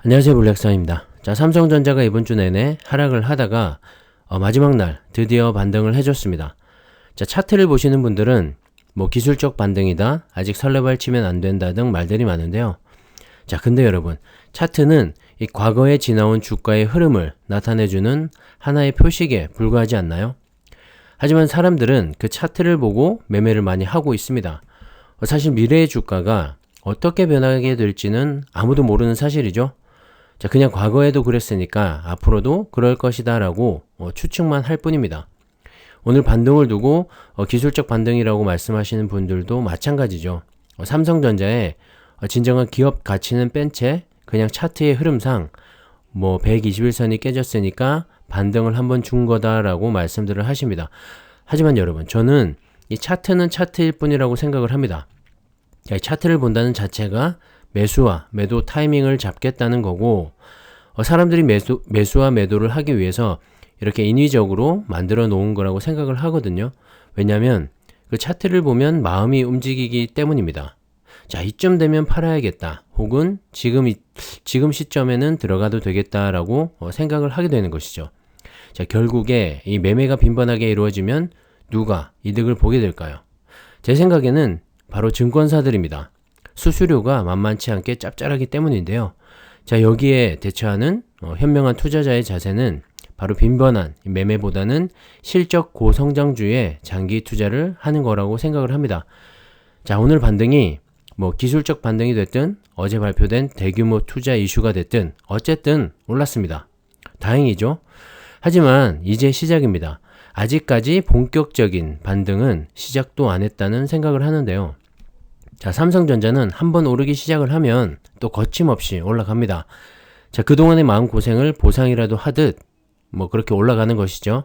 안녕하세요, 블랙사입니다. 자, 삼성전자가 이번 주 내내 하락을 하다가 마지막 날 드디어 반등을 해줬습니다. 자, 차트를 보시는 분들은 기술적 반등이다, 아직 설레발 치면 안 된다 등 말들이 많은데요. 자, 근데 여러분, 차트는 이 과거에 지나온 주가의 흐름을 나타내주는 하나의 표식에 불과하지 않나요? 하지만 사람들은 그 차트를 보고 매매를 많이 하고 있습니다. 사실 미래의 주가가 어떻게 변하게 될지는 아무도 모르는 사실이죠. 자, 그냥 과거에도 그랬으니까 앞으로도 그럴 것이다 라고 추측만 할 뿐입니다. 오늘 반등을 두고 기술적 반등이라고 말씀하시는 분들도 마찬가지죠. 삼성전자의 진정한 기업 가치는 뺀 채 그냥 차트의 흐름상 121선이 깨졌으니까 반등을 한번 준 거다라고 말씀들을 하십니다. 하지만 여러분, 저는 이 차트는 차트일 뿐이라고 생각을 합니다. 이 차트를 본다는 자체가 매수와 매도 타이밍을 잡겠다는 거고, 사람들이 매수와 매도를 하기 위해서 이렇게 인위적으로 만들어 놓은 거라고 생각을 하거든요. 왜냐하면 그 차트를 보면 마음이 움직이기 때문입니다. 자, 이쯤 되면 팔아야겠다, 혹은 지금 시점에는 들어가도 되겠다라고 생각을 하게 되는 것이죠. 자, 결국에 이 매매가 빈번하게 이루어지면 누가 이득을 보게 될까요? 제 생각에는 바로 증권사들입니다. 수수료가 만만치 않게 짭짤하기 때문인데요. 자, 여기에 대처하는 현명한 투자자의 자세는 바로 빈번한 매매보다는 실적 고성장주에 장기 투자를 하는 거라고 생각을 합니다. 자, 오늘 반등이 기술적 반등이 됐든 어제 발표된 대규모 투자 이슈가 됐든 어쨌든 올랐습니다. 다행이죠. 하지만 이제 시작입니다. 아직까지 본격적인 반등은 시작도 안 했다는 생각을 하는데요. 자, 삼성전자는 한번 오르기 시작을 하면 또 거침없이 올라갑니다. 자, 그동안의 마음고생을 보상이라도 하듯 그렇게 올라가는 것이죠.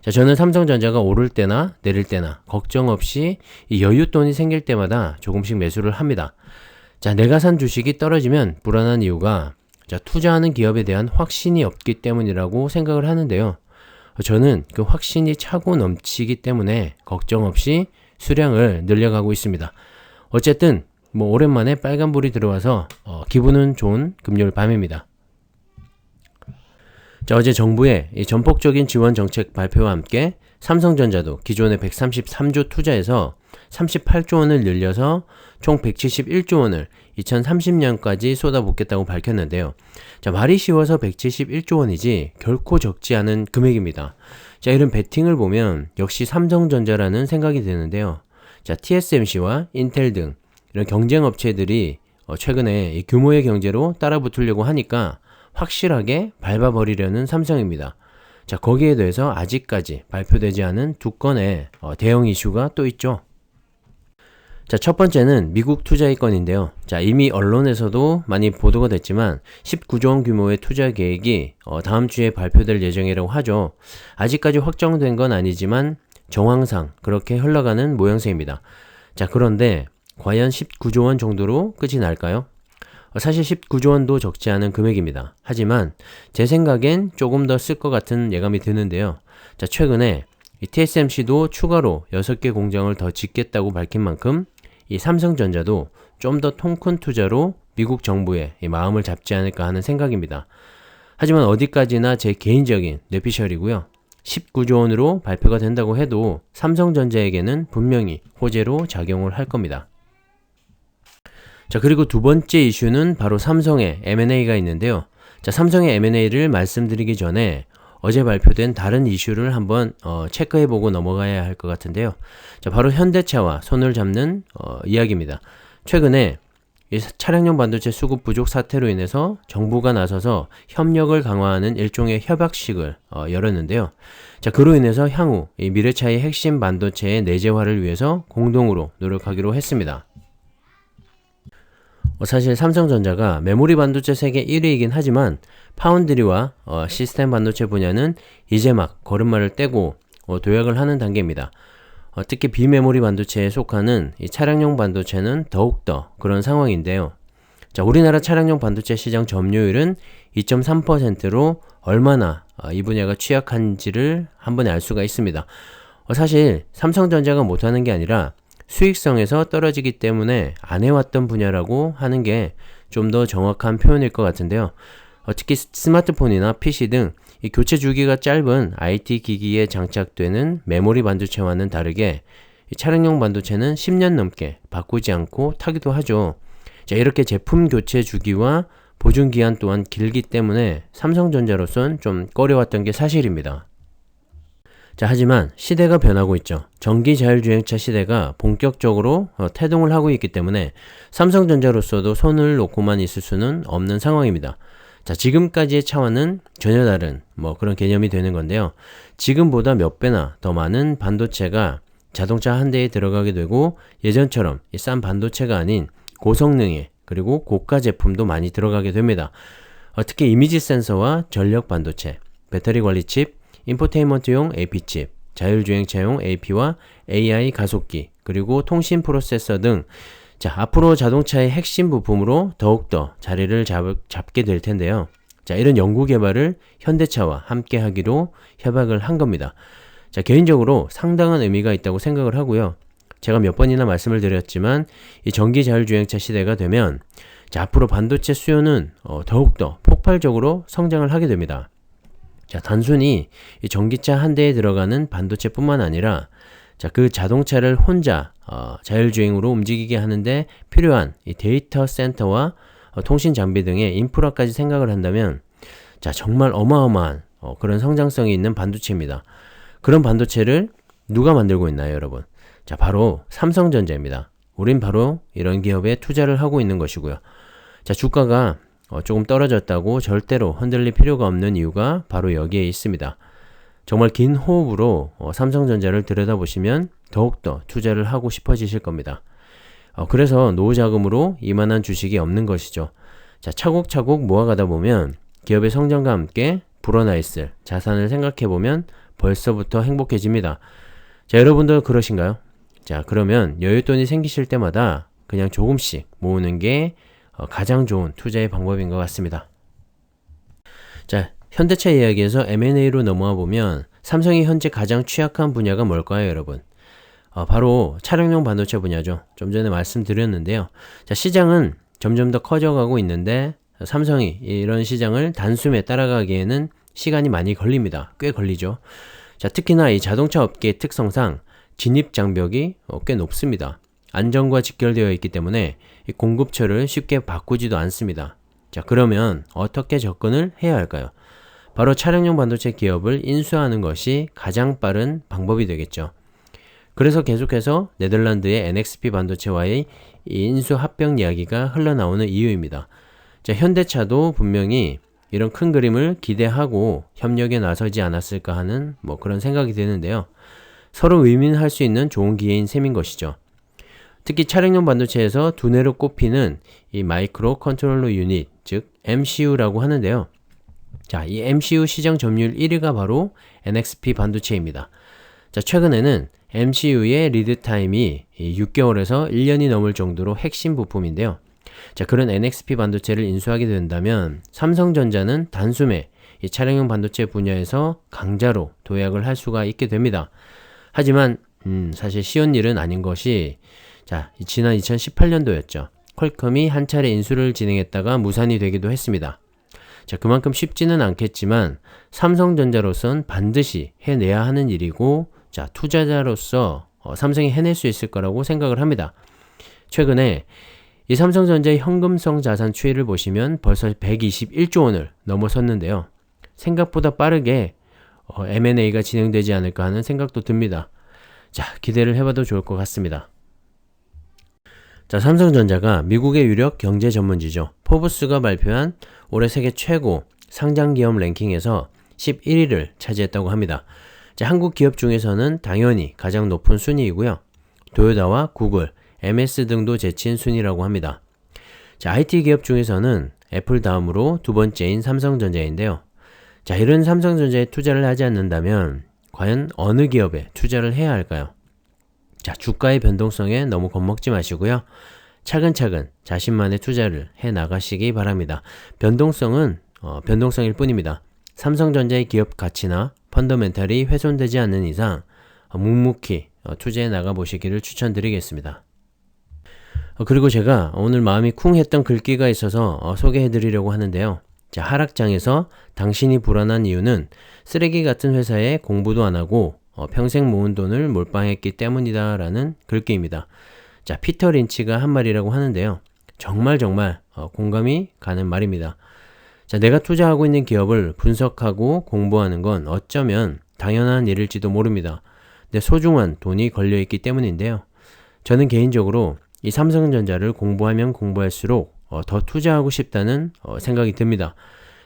자, 저는 삼성전자가 오를 때나 내릴 때나 걱정 없이 이 여윳돈이 생길 때마다 조금씩 매수를 합니다. 자, 내가 산 주식이 떨어지면 불안한 이유가 투자하는 기업에 대한 확신이 없기 때문이라고 생각을 하는데요. 저는 그 확신이 차고 넘치기 때문에 걱정 없이 수량을 늘려가고 있습니다. 어쨌든 오랜만에 빨간불이 들어와서 기분은 좋은 금요일 밤입니다. 자, 어제 정부의 이 전폭적인 지원 정책 발표와 함께 삼성전자도 기존의 133조 투자에서 38조 원을 늘려서 총 171조 원을 2030년까지 쏟아붓겠다고 밝혔는데요. 자, 말이 쉬워서 171조 원이지 결코 적지 않은 금액입니다. 자, 이런 베팅을 보면 역시 삼성전자라는 생각이 드는데요. 자, TSMC와 인텔 등 이런 경쟁 업체들이 최근에 이 규모의 경제로 따라붙으려고 하니까 확실하게 밟아버리려는 삼성입니다. 자, 거기에 대해서 아직까지 발표되지 않은 두 건의 대형 이슈가 또 있죠. 자, 첫 번째는 미국 투자의 건인데요. 자, 이미 언론에서도 많이 보도가 됐지만 19조 원 규모의 투자 계획이 다음 주에 발표될 예정이라고 하죠. 아직까지 확정된 건 아니지만 정황상 그렇게 흘러가는 모양새입니다. 자, 그런데 과연 19조 원 정도로 끝이 날까요? 사실 19조 원도 적지 않은 금액입니다. 하지만 제 생각엔 조금 더 쓸 것 같은 예감이 드는데요. 자, 최근에 이 TSMC도 추가로 6개 공장을 더 짓겠다고 밝힌 만큼 이 삼성전자도 좀 더 통 큰 투자로 미국 정부의 이 마음을 잡지 않을까 하는 생각입니다. 하지만 어디까지나 제 개인적인 뇌피셜이고요. 19조 원으로 발표가 된다고 해도 삼성전자에게는 분명히 호재로 작용을 할 겁니다. 자, 그리고 두 번째 이슈는 바로 삼성의 M&A가 있는데요. 자, 삼성의 M&A를 말씀드리기 전에 어제 발표된 다른 이슈를 한번 체크해보고 넘어가야 할 것 같은데요. 자, 바로 현대차와 손을 잡는 이야기입니다. 최근에 이 차량용 반도체 수급 부족 사태로 인해서 정부가 나서서 협력을 강화하는 일종의 협약식을 열었는데요. 자, 그로 인해서 향후 이 미래차의 핵심 반도체의 내재화를 위해서 공동으로 노력하기로 했습니다. 사실 삼성전자가 메모리 반도체 세계 1위이긴 하지만 파운드리와 시스템 반도체 분야는 이제 막 걸음마를 떼고 도약을 하는 단계입니다. 특히 비메모리 반도체에 속하는 이 차량용 반도체는 더욱더 그런 상황인데요. 자, 우리나라 차량용 반도체 시장 점유율은 2.3%로 얼마나 이 분야가 취약한지를 한 번에 알 수가 있습니다. 사실 삼성전자가 못하는 게 아니라 수익성에서 떨어지기 때문에 안 해왔던 분야라고 하는 게 좀 더 정확한 표현일 것 같은데요. 특히 스마트폰이나 PC 등 이 교체 주기가 짧은 IT 기기에 장착되는 메모리 반도체와는 다르게 이 차량용 반도체는 10년 넘게 바꾸지 않고 타기도 하죠. 자, 이렇게 제품 교체 주기와 보증 기한 또한 길기 때문에 삼성전자로선 좀 꺼려왔던 게 사실입니다. 자, 하지만 시대가 변하고 있죠. 전기 자율주행차 시대가 본격적으로 태동을 하고 있기 때문에 삼성전자로서도 손을 놓고만 있을 수는 없는 상황입니다. 자, 지금까지의 차와는 전혀 다른 그런 개념이 되는 건데요. 지금보다 몇 배나 더 많은 반도체가 자동차 한 대에 들어가게 되고 예전처럼 이 싼 반도체가 아닌 고성능의 그리고 고가 제품도 많이 들어가게 됩니다. 특히 이미지 센서와 전력 반도체, 배터리 관리 칩, 인포테인먼트용 AP칩, 자율주행차용 AP와 AI 가속기, 그리고 통신 프로세서 등 자, 앞으로 자동차의 핵심 부품으로 더욱더 자리를 잡게 될 텐데요. 자, 이런 연구 개발을 현대차와 함께 하기로 협약을 한 겁니다. 자, 개인적으로 상당한 의미가 있다고 생각을 하고요. 제가 몇 번이나 말씀을 드렸지만 이 전기 자율주행차 시대가 되면 자, 앞으로 반도체 수요는 더욱더 폭발적으로 성장을 하게 됩니다. 자, 단순히 이 전기차 한 대에 들어가는 반도체뿐만 아니라 자, 그 자동차를 혼자 자율주행으로 움직이게 하는데 필요한 이 데이터 센터와 통신 장비 등의 인프라까지 생각을 한다면 자, 정말 어마어마한 그런 성장성이 있는 반도체입니다. 그런 반도체를 누가 만들고 있나요, 여러분? 자, 바로 삼성전자입니다. 우린 바로 이런 기업에 투자를 하고 있는 것이고요. 자, 주가가 조금 떨어졌다고 절대로 흔들릴 필요가 없는 이유가 바로 여기에 있습니다. 정말 긴 호흡으로 삼성전자를 들여다보시면 더욱더 투자를 하고 싶어지실 겁니다. 그래서 노후자금으로 이만한 주식이 없는 것이죠. 자, 차곡차곡 모아가다 보면 기업의 성장과 함께 불어나 있을 자산을 생각해보면 벌써부터 행복해집니다. 자, 여러분도 그러신가요? 자, 그러면 여윳돈이 생기실 때마다 그냥 조금씩 모으는 게 가장 좋은 투자의 방법인 것 같습니다. 자, 현대차 이야기에서 M&A로 넘어와 보면 삼성이 현재 가장 취약한 분야가 뭘까요, 여러분? 바로 차량용 반도체 분야죠. 좀 전에 말씀드렸는데요. 자, 시장은 점점 더 커져가고 있는데 삼성이 이런 시장을 단숨에 따라가기에는 시간이 많이 걸립니다. 꽤 걸리죠. 자, 특히나 이 자동차 업계의 특성상 진입 장벽이 꽤 높습니다. 안전과 직결되어 있기 때문에 이 공급처를 쉽게 바꾸지도 않습니다. 자, 그러면 어떻게 접근을 해야 할까요? 바로 차량용 반도체 기업을 인수하는 것이 가장 빠른 방법이 되겠죠. 그래서 계속해서 네덜란드의 NXP 반도체와의 이 인수 합병 이야기가 흘러나오는 이유입니다. 자, 현대차도 분명히 이런 큰 그림을 기대하고 협력에 나서지 않았을까 하는 그런 생각이 드는데요. 서로 윈윈할 수 있는 좋은 기회인 셈인 것이죠. 특히 차량용 반도체에서 두뇌로 꼽히는 이 마이크로 컨트롤러 유닛, 즉 MCU라고 하는데요. 자, 이 MCU 시장 점유율 1위가 바로 NXP 반도체입니다. 자, 최근에는 MCU의 리드 타임이 6개월에서 1년이 넘을 정도로 핵심 부품인데요. 자, 그런 NXP 반도체를 인수하게 된다면 삼성전자는 단숨에 이 차량용 반도체 분야에서 강자로 도약을 할 수가 있게 됩니다. 하지만 사실 쉬운 일은 아닌 것이 자, 지난 2018년도였죠. 퀄컴이 한 차례 인수를 진행했다가 무산이 되기도 했습니다. 자, 그만큼 쉽지는 않겠지만 삼성전자로선 반드시 해내야 하는 일이고 자, 투자자로서 삼성이 해낼 수 있을 거라고 생각을 합니다. 최근에 이 삼성전자의 현금성 자산 추이를 보시면 벌써 121조 원을 넘어섰는데요. 생각보다 빠르게 M&A가 진행되지 않을까 하는 생각도 듭니다. 자, 기대를 해봐도 좋을 것 같습니다. 자, 삼성전자가 미국의 유력 경제 전문지죠. 포브스가 발표한 올해 세계 최고 상장 기업 랭킹에서 11위를 차지했다고 합니다. 자, 한국 기업 중에서는 당연히 가장 높은 순위이고요. 도요타와 구글, MS 등도 제친 순위라고 합니다. 자, IT 기업 중에서는 애플 다음으로 두 번째인 삼성전자인데요. 자, 이런 삼성전자에 투자를 하지 않는다면 과연 어느 기업에 투자를 해야 할까요? 자, 주가의 변동성에 너무 겁먹지 마시고요. 차근차근 자신만의 투자를 해 나가시기 바랍니다. 변동성은 변동성일 뿐입니다. 삼성전자의 기업 가치나 펀더멘탈이 훼손되지 않는 이상 묵묵히 투자해 나가 보시기를 추천드리겠습니다. 그리고 제가 오늘 마음이 쿵 했던 글귀가 있어서 소개해 드리려고 하는데요. 자, 하락장에서 당신이 불안한 이유는 쓰레기 같은 회사에 공부도 안 하고 평생 모은 돈을 몰빵했기 때문이다 라는 글귀입니다. 자, 피터 린치가 한 말이라고 하는데요. 정말 공감이 가는 말입니다. 자, 내가 투자하고 있는 기업을 분석하고 공부하는 건 어쩌면 당연한 일일지도 모릅니다. 내 소중한 돈이 걸려있기 때문인데요. 저는 개인적으로 이 삼성전자를 공부하면 공부할수록 더 투자하고 싶다는 생각이 듭니다.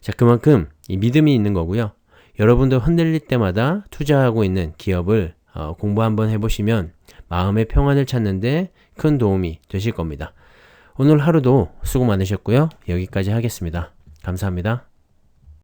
자, 그만큼 이 믿음이 있는 거고요. 여러분도 흔들릴 때마다 투자하고 있는 기업을 공부 한번 해보시면 마음의 평안을 찾는데 큰 도움이 되실 겁니다. 오늘 하루도 수고 많으셨고요. 여기까지 하겠습니다. 감사합니다.